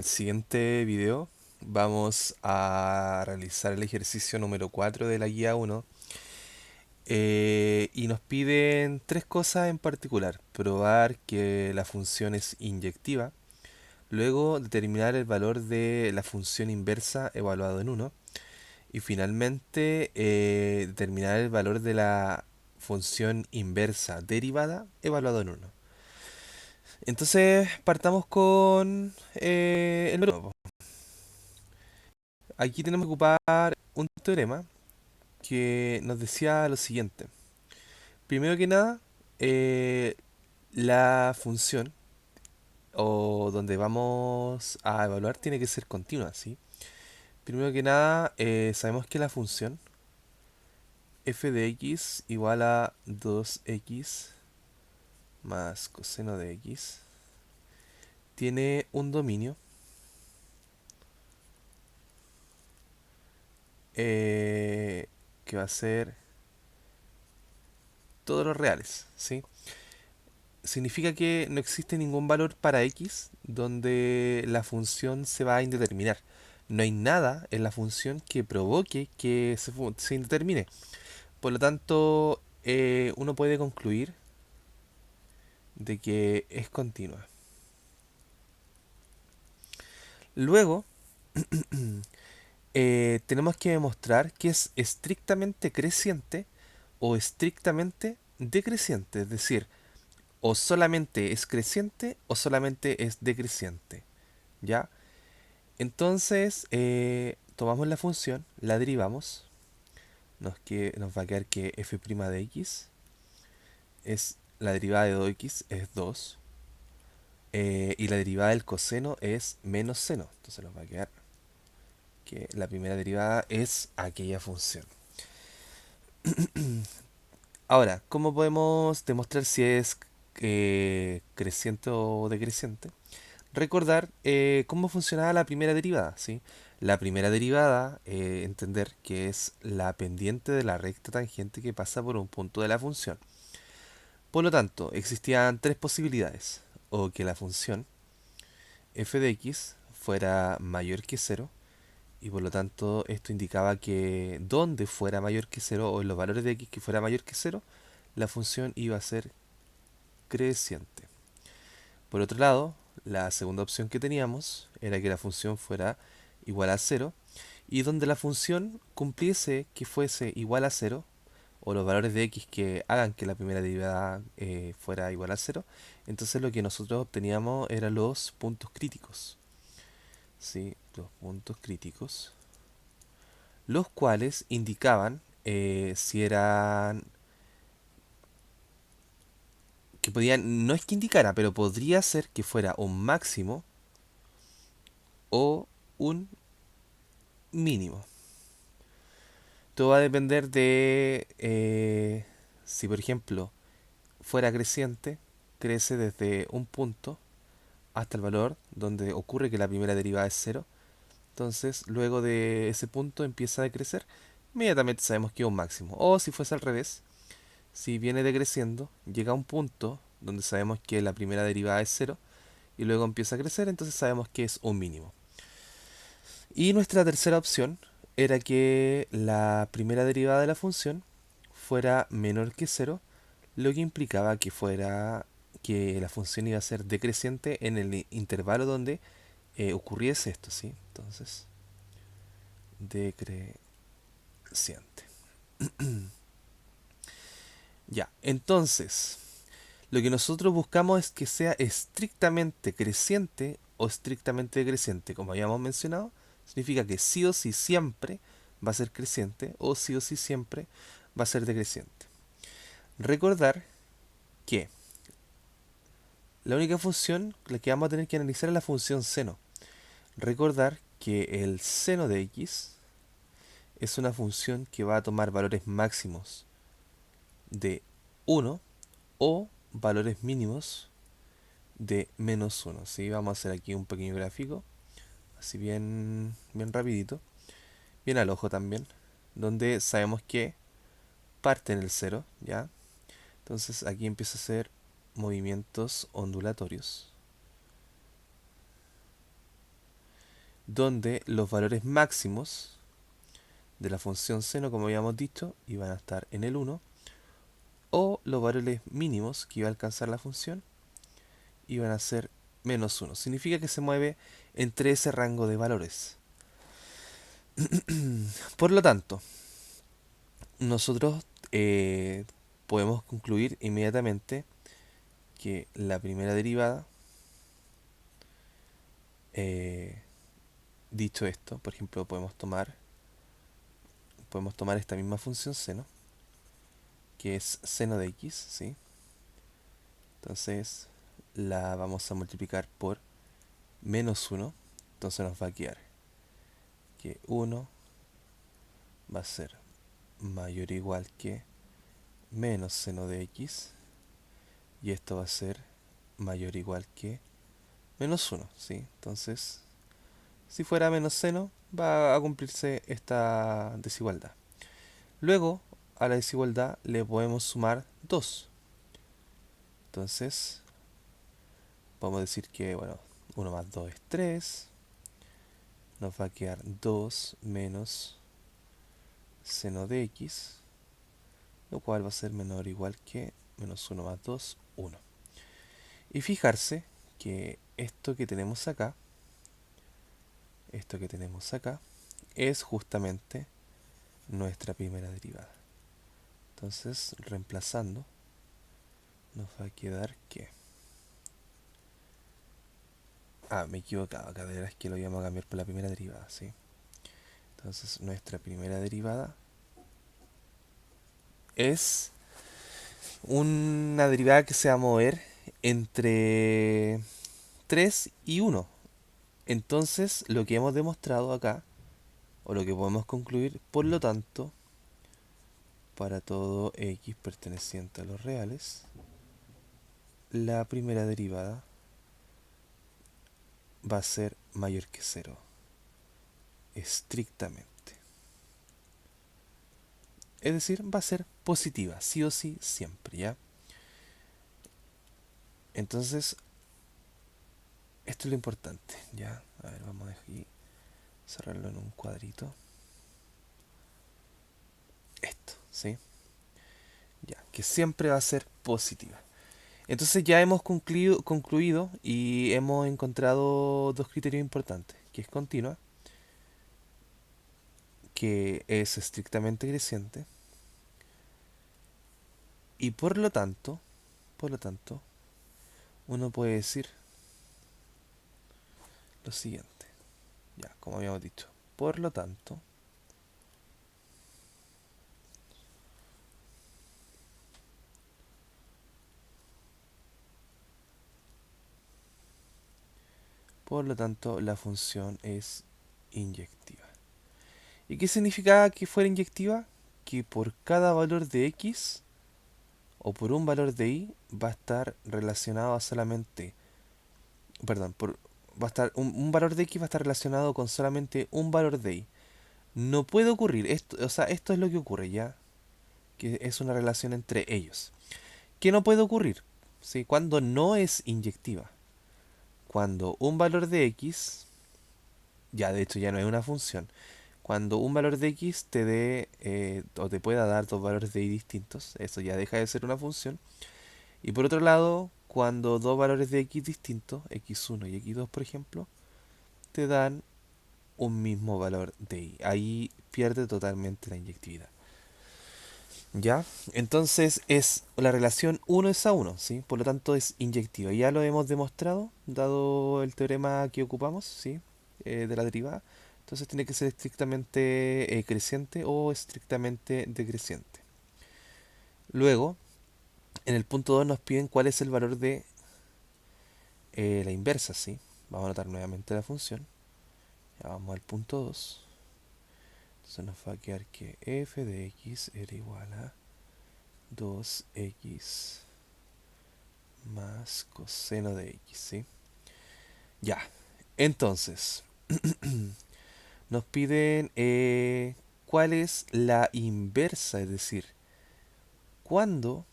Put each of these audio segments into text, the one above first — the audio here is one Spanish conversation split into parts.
El siguiente video vamos a realizar el ejercicio número 4 de la guía 1 y nos piden tres cosas en particular. Probar que la función es inyectiva, luego determinar el valor de la función inversa evaluado en uno y finalmente determinar el valor de la función inversa derivada evaluado en uno. Entonces partamos con el número uno. Aquí tenemos que ocupar un teorema que nos decía lo siguiente. Primero que nada, eh, la función o donde vamos a evaluar tiene que ser continua, ¿sí? Primero que nada, sabemos que la función f de x igual a 2x más coseno de x tiene un dominio que va a ser todos los reales, ¿sí? Significa que no existe ningún valor para x donde la función se va a indeterminar. No hay nada en la función que provoque que se indetermine. Por lo tanto, uno puede concluir de que es continua. Luego, tenemos que demostrar que es estrictamente creciente o estrictamente decreciente. Es decir, o solamente es creciente o solamente es decreciente. ¿Ya? Entonces, tomamos la función, la derivamos, nos va a quedar que f' de x es la derivada de 2x es 2 y la derivada del coseno es menos seno. Entonces nos va a quedar que la primera derivada es aquella función. Ahora, ¿cómo podemos demostrar si es creciente o decreciente? Recordar cómo funcionaba la primera derivada, ¿sí? La primera derivada, entender que es la pendiente de la recta tangente que pasa por un punto de la función. Por lo tanto, existían tres posibilidades. O que la función f de x fuera mayor que cero, y por lo tanto esto indicaba que donde fuera mayor que cero, o en los valores de x que fuera mayor que cero, la función iba a ser creciente. Por otro lado, la segunda opción que teníamos era que la función fuera igual a cero y donde la función cumpliese que fuese igual a cero o los valores de x que hagan que la primera derivada fuera igual a cero, entonces lo que nosotros obteníamos eran los puntos críticos. ¿Sí? Los puntos críticos, los cuales indicaban si eran que podían, no es que indicara, pero podría ser que fuera un máximo o un mínimo. Todo va a depender de si, por ejemplo, fuera creciente, crece desde un punto hasta el valor donde ocurre que la primera derivada es cero. Entonces, luego de ese punto empieza a decrecer. Inmediatamente sabemos que es un máximo. O si fuese al revés, si viene decreciendo, llega a un punto donde sabemos que la primera derivada es cero y luego empieza a crecer, entonces sabemos que es un mínimo. Y nuestra tercera opción era que la primera derivada de la función fuera menor que cero, lo que implicaba que la función iba a ser decreciente en el intervalo donde ocurriese esto, ¿sí? Entonces, decreciente. Ya, entonces, lo que nosotros buscamos es que sea estrictamente creciente o estrictamente decreciente. Como habíamos mencionado, significa que sí o sí siempre va a ser creciente o sí o sí siempre va a ser decreciente. Recordar que la única función la que vamos a tener que analizar es la función seno. Recordar que el seno de x es una función que va a tomar valores máximos de uno o valores mínimos de -1. ¿Sí? Vamos a hacer aquí un pequeño gráfico, así bien rapidito, bien al ojo también, donde sabemos que parte en el cero, ¿ya? Entonces aquí empieza a hacer movimientos ondulatorios. donde los valores máximos de la función seno, como habíamos dicho, iban a estar en el 1, o los valores mínimos que iba a alcanzar la función iban a ser menos 1. Significa que se mueve entre ese rango de valores. Por lo tanto, nosotros podemos concluir inmediatamente que la primera derivada, eh, dicho esto, por ejemplo, podemos tomar esta misma función seno, que es seno de x, ¿sí? Entonces la vamos a multiplicar por menos 1, entonces nos va a quedar que 1 va a ser mayor o igual que menos seno de x, y esto va a ser mayor o igual que menos 1, ¿sí? Entonces, si fuera menos seno, va a cumplirse esta desigualdad. Luego, a la desigualdad le podemos sumar 2. Entonces, vamos a decir que, bueno, 1 más 2 es 3. Nos va a quedar 2 menos seno de x, lo cual va a ser menor o igual que menos 1 más 2, 1. Y fijarse que esto que tenemos acá, es justamente nuestra primera derivada. Entonces, reemplazando, nos va a quedar que... me he equivocado, acá de verdad es que lo íbamos a cambiar por la primera derivada, ¿sí? Entonces, nuestra primera derivada es una derivada que se va a mover entre 3 y 1. Entonces, lo que hemos demostrado acá, o lo que podemos concluir, por lo tanto, para todo x perteneciente a los reales, la primera derivada va a ser mayor que 0, estrictamente. Es decir, va a ser positiva, sí o sí, siempre, ¿ya? Entonces, esto es lo importante, ¿ya? A ver, vamos a aquí cerrarlo en un cuadrito. Esto, ¿sí? Ya, que siempre va a ser positiva. Entonces ya hemos concluido y hemos encontrado dos criterios importantes, que es continua, que es estrictamente creciente, y por lo tanto, uno puede decir lo siguiente, ya, como habíamos dicho, por lo tanto, la función es inyectiva. ¿Y qué significaba que fuera inyectiva? Que por cada valor de x o por un valor de y va a estar relacionado a solamente, perdón, va a estar un valor de x va a estar relacionado con solamente un valor de y. No puede ocurrir esto, o sea, esto es lo que ocurre ya, que es una relación entre ellos. ¿Qué no puede ocurrir? ¿Sí? Cuando no es inyectiva. Cuando un valor de x, ya de hecho ya no es una función. Cuando un valor de x te dé o te pueda dar dos valores de y distintos, eso ya deja de ser una función. Y por otro lado, cuando dos valores de x distintos, x1 y x2 por ejemplo, te dan un mismo valor de y. Ahí pierde totalmente la inyectividad. ¿Ya? Entonces es la relación 1 es a 1, ¿sí? Por lo tanto es inyectiva. Ya lo hemos demostrado, dado el teorema que ocupamos, ¿sí? De la derivada. Entonces tiene que ser estrictamente creciente o estrictamente decreciente. Luego, en el punto 2 nos piden cuál es el valor de la inversa, ¿sí? Vamos a anotar nuevamente la función. Ya vamos al punto 2. Entonces nos va a quedar que f de x era igual a 2x más coseno de x, ¿sí? Ya, entonces, nos piden cuál es la inversa, es decir, cuándo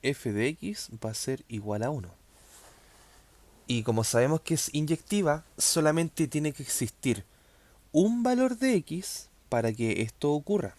f de x va a ser igual a 1. Y como sabemos que es inyectiva, solamente tiene que existir un valor de x para que esto ocurra.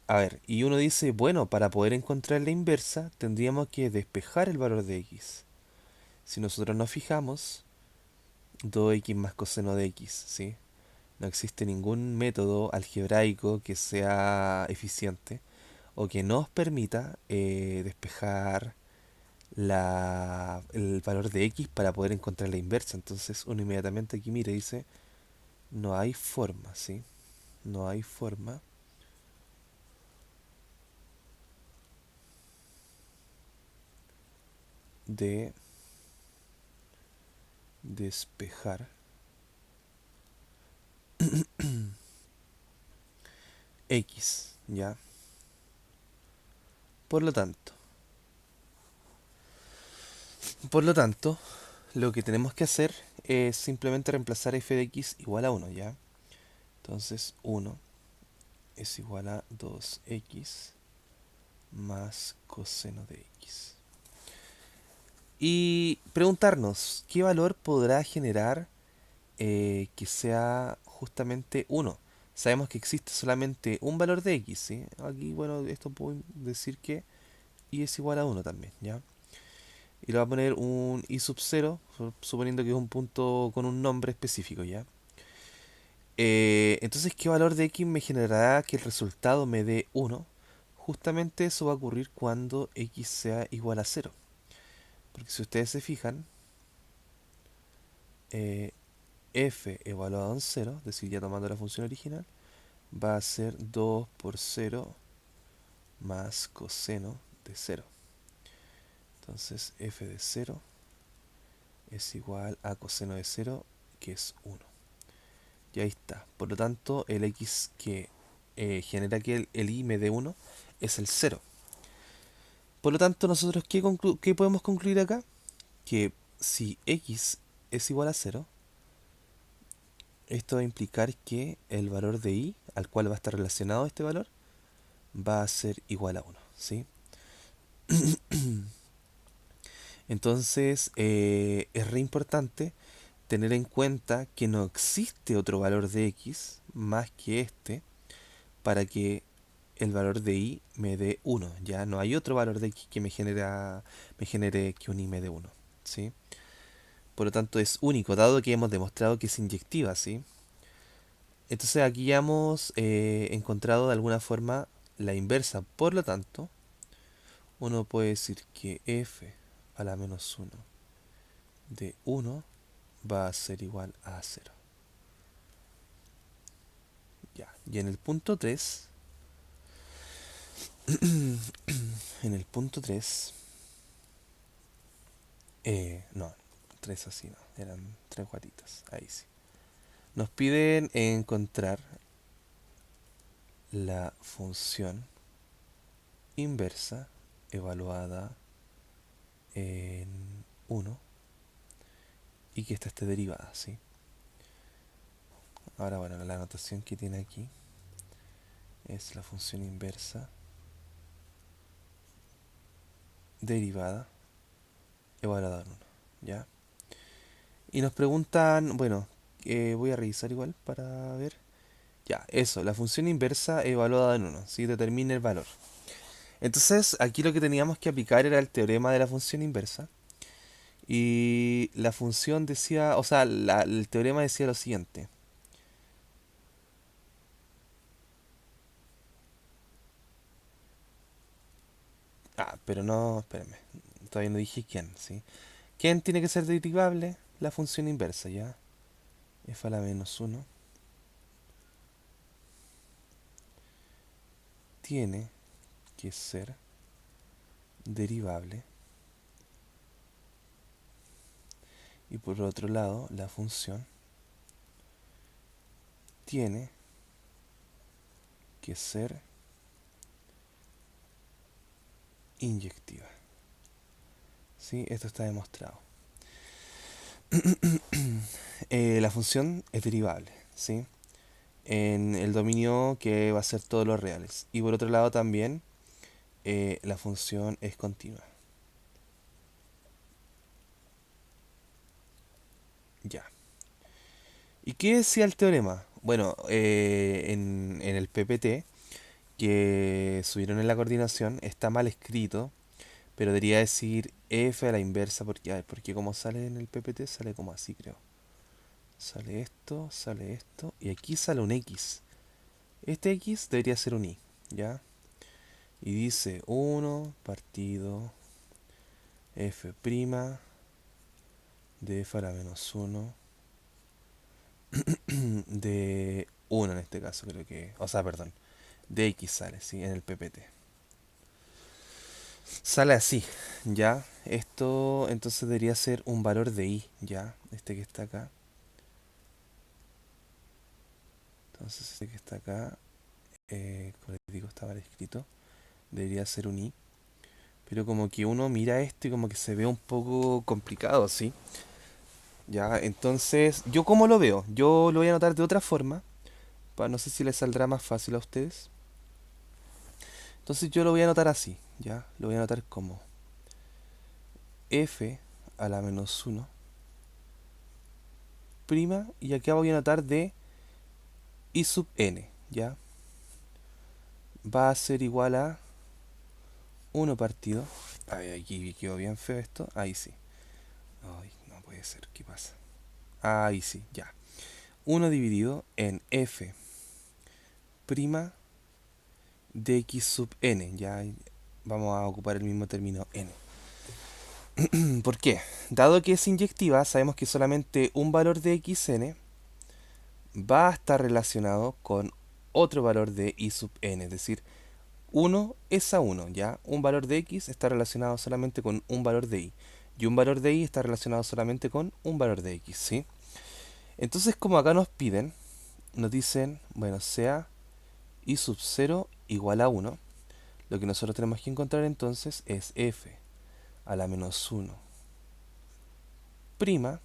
A ver, y uno dice, bueno, para poder encontrar la inversa, tendríamos que despejar el valor de x. Si nosotros nos fijamos, 2x más coseno de x, ¿sí? No existe ningún método algebraico que sea eficiente o que nos permita despejar el valor de x para poder encontrar la inversa. Entonces uno inmediatamente aquí mira y dice, no hay forma, ¿sí? No hay forma de despejar x, ¿ya? Por lo tanto, por lo tanto, lo que tenemos que hacer es simplemente reemplazar f de x igual a 1, ¿ya? Entonces 1 es igual a 2x más coseno de x. Y preguntarnos, ¿qué valor podrá generar que sea justamente 1? Sabemos que existe solamente un valor de x, ¿sí? Aquí, bueno, esto puedo decir que y es igual a 1 también, ¿ya? Y le va a poner un i sub 0, suponiendo que es un punto con un nombre específico, ¿ya? Entonces, ¿qué valor de x me generará que el resultado me dé 1? Justamente eso va a ocurrir cuando x sea igual a 0. Porque si ustedes se fijan, eh, f evaluado en 0, es decir, ya tomando la función original, va a ser 2 por 0 más coseno de 0. Entonces f de 0 es igual a coseno de 0, que es 1. Y ahí está. Por lo tanto, el x que genera que el i me dé 1 es el 0. Por lo tanto, nosotros, ¿qué podemos concluir acá? Que si x es igual a 0, esto va a implicar que el valor de i, al cual va a estar relacionado este valor, va a ser igual a 1, ¿sí? Entonces, es re importante tener en cuenta que no existe otro valor de x más que este para que el valor de i me dé 1. Ya no hay otro valor de x que me genere que un i me dé 1, ¿sí? Por lo tanto es único, dado que hemos demostrado que es inyectiva, ¿sí? Entonces aquí ya hemos encontrado de alguna forma la inversa. Por lo tanto, uno puede decir que f a la menos 1 de 1 va a ser igual a 0. Ya. Y en el punto 3, en el punto 3, no, 3 así no, eran 3 guatitas, ahí sí. Nos piden encontrar la función inversa evaluada en 1 y que esta esté derivada, ¿sí? Ahora, bueno, la anotación que tiene aquí es la función inversa derivada evaluada en 1, ¿ya? Y nos preguntan, bueno, voy a revisar igual para ver. Ya, eso, la función inversa evaluada en 1, ¿sí? Determina el valor. Entonces, aquí lo que teníamos que aplicar era el teorema de la función inversa. Y la función decía, o sea, el teorema decía lo siguiente. Ah, pero no, espérame, todavía no dije quién, ¿sí? ¿Quién tiene que ser derivable? La función inversa, ¿ya? F a la menos 1 tiene que ser derivable. Y por otro lado, la función tiene que ser inyectiva. ¿Sí? Esto está demostrado. La función es derivable, ¿sí? En el dominio que va a ser todos los reales. Y por otro lado también la función es continua. Ya. ¿Y qué decía el teorema? Bueno, en el PPT que subieron en la coordinación está mal escrito, pero debería decir f a la inversa porque, a ver, porque como sale en el PPT sale como así, creo. Sale esto y aquí sale un x. Este x debería ser un y, ¿ya? Y dice 1 partido f' de f a la menos 1 de 1 en este caso creo que, o sea, perdón, de x sale, ¿sí? En el PPT. Sale así, ¿ya? Esto entonces debería ser un valor de i, ¿ya? Este que está acá. Entonces este que está acá, como les digo, está mal escrito. Debería ser un i. Pero como que uno mira esto y como que se ve un poco complicado, ¿sí? Ya, entonces, ¿yo cómo lo veo? Yo lo voy a anotar de otra forma. No sé si les saldrá más fácil a ustedes. Entonces yo lo voy a anotar así, ¿ya? Lo voy a anotar como f a la menos 1 prima, y acá voy a anotar de i sub n, ¿ya? Va a ser igual a 1 partido. Ay, aquí quedó bien feo esto. Ahí sí. Ay, no puede ser. ¿Qué pasa? Ahí sí, ya. 1 dividido en f prima de x sub n. Ya vamos a ocupar el mismo término n. ¿Por qué? Dado que es inyectiva, sabemos que solamente un valor de xn va a estar relacionado con otro valor de i sub n, es decir, 1 es a 1, ¿ya? Un valor de x está relacionado solamente con un valor de y. Y un valor de y está relacionado solamente con un valor de x, ¿sí? Entonces, como acá nos piden, nos dicen, bueno, sea i sub 0 igual a 1. Lo que nosotros tenemos que encontrar entonces es f a la menos 1 prima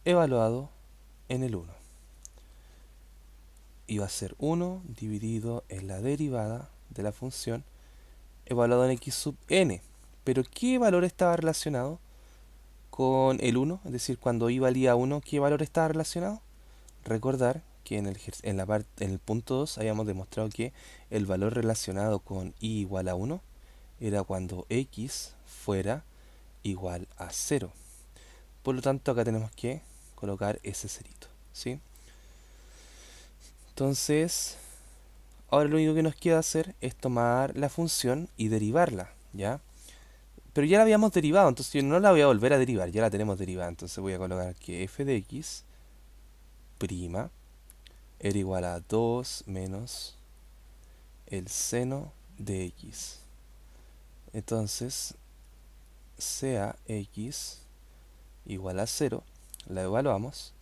evaluado en el 1. Y va a ser 1 dividido en la derivada de la función evaluado en x sub n. Pero ¿qué valor estaba relacionado con el 1? Es decir, cuando i valía 1, ¿qué valor estaba relacionado? Recordar que en el punto 2 habíamos demostrado que el valor relacionado con i igual a 1 era cuando x fuera igual a 0. Por lo tanto, acá tenemos que colocar ese cerito, ¿sí? Entonces, ahora lo único que nos queda hacer es tomar la función y derivarla, ¿ya? Pero ya la habíamos derivado, entonces yo no la voy a volver a derivar, ya la tenemos derivada. Entonces voy a colocar que f de x prima era igual a 2 menos el seno de x. Entonces, sea x igual a 0, la evaluamos,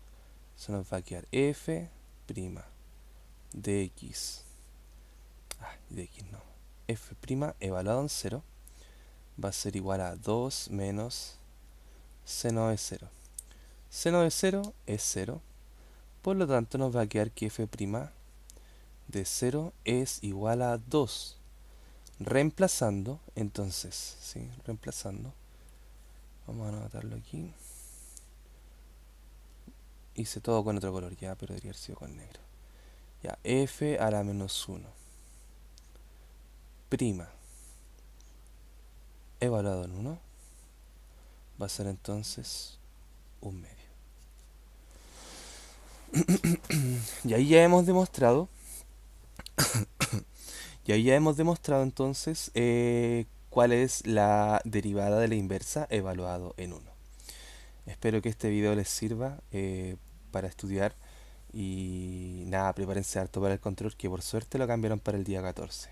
se nos va a quedar f prima de x, de x no, f prima evaluado en 0 va a ser igual a 2 menos seno de 0. Seno de 0 es 0, por lo tanto nos va a quedar que f' de 0 es igual a 2. Reemplazando, entonces, ¿sí? Reemplazando, vamos a anotarlo aquí. Hice todo con otro color ya, pero debería haber sido con negro. Ya, f a la menos 1 prima evaluado en 1 va a ser entonces un medio. Y ahí ya hemos demostrado, entonces cuál es la derivada de la inversa evaluado en 1. Espero que este video les sirva para estudiar y nada, prepárense harto para el control que por suerte lo cambiaron para el día 14.